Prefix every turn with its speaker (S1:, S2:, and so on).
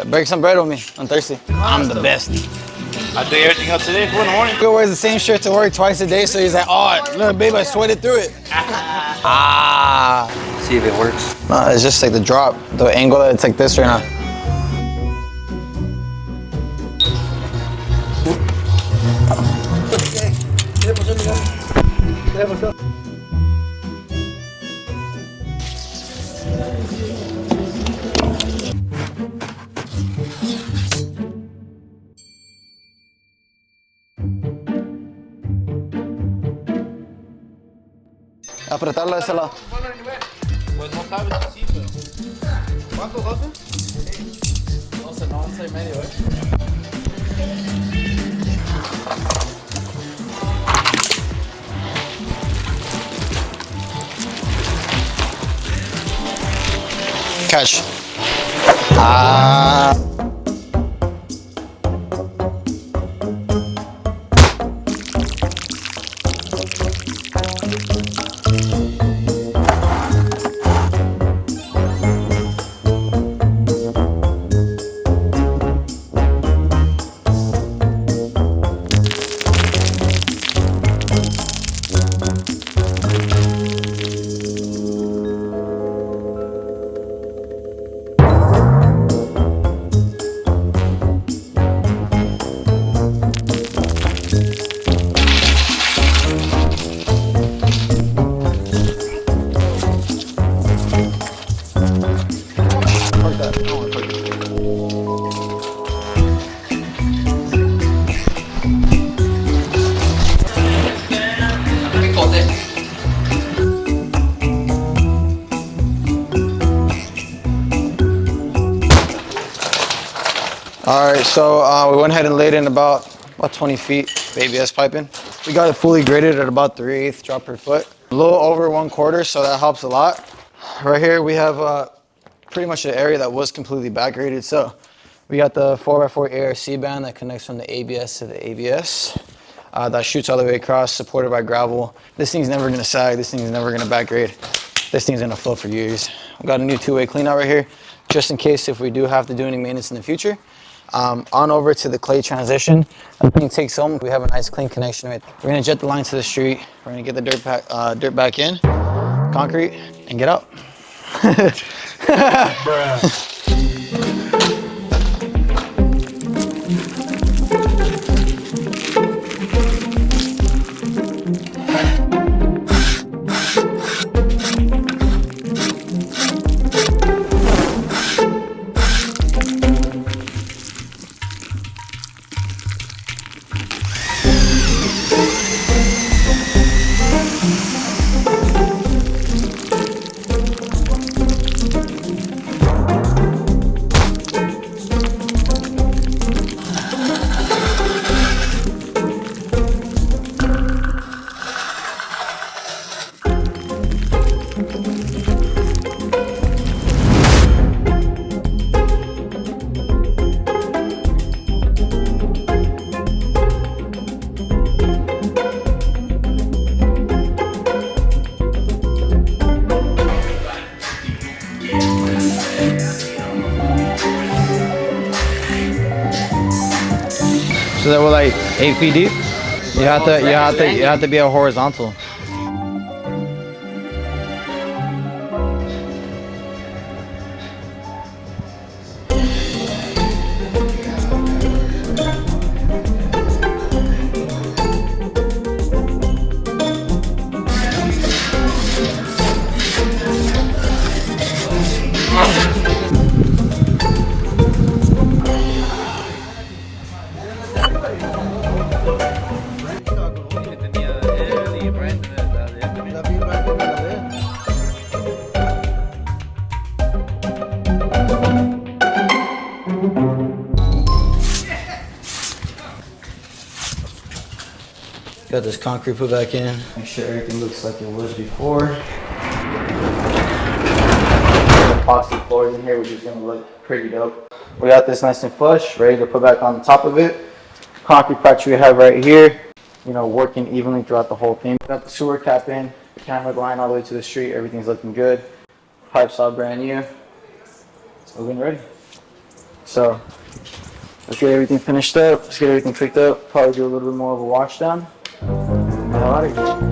S1: Break some bread with me. I'm thirsty. I'm the best.
S2: I do everything up today, 4 in the morning.
S1: He wears the same shirt to work twice a day, so he's like, oh, look, babe, I sweated through it.
S2: See if it works.
S1: No, it's just like the drop, the angle that it's like this right now. Apretarlo de ese lado.
S2: Pues no sabes si sí, pero... ¿Cuánto? ¿12? 12, no, 11 y medio,
S1: Catch. All right, so we went ahead and laid in about 20 feet of ABS piping. We got it fully graded at about 3/8 drop per foot. A little over 1/4, so that helps a lot. Right here we have pretty much an area that was completely back graded. So we got the 4x4 ARC band that connects from the ABS to the ABS. That shoots all the way across, supported by gravel. This thing's never gonna sag, this thing's never gonna back grade. This thing's gonna flow for years. We got a new two-way clean out right here, just in case if we do have to do any maintenance in the future. On over to the clay transition. Everything takes home. We have a nice clean connection right. We're gonna jet the line to the street. We're gonna get the dirt back in, concrete, and get out. So that we're like 8 feet deep. You have to be a horizontal. Got this concrete put back in. Make sure everything looks like it was before. Epoxy floors in here, which is gonna look pretty dope. We got this nice and flush, ready to put back on the top of it. concrete fracture we have right here, you know, working evenly throughout the whole thing. Got the sewer cap in, camera line all the way to the street, everything's looking good. Pipes all brand new. We're getting ready. So let's get everything finished up, let's get everything tricked up, probably do a little bit more of a wash down. Get out of here.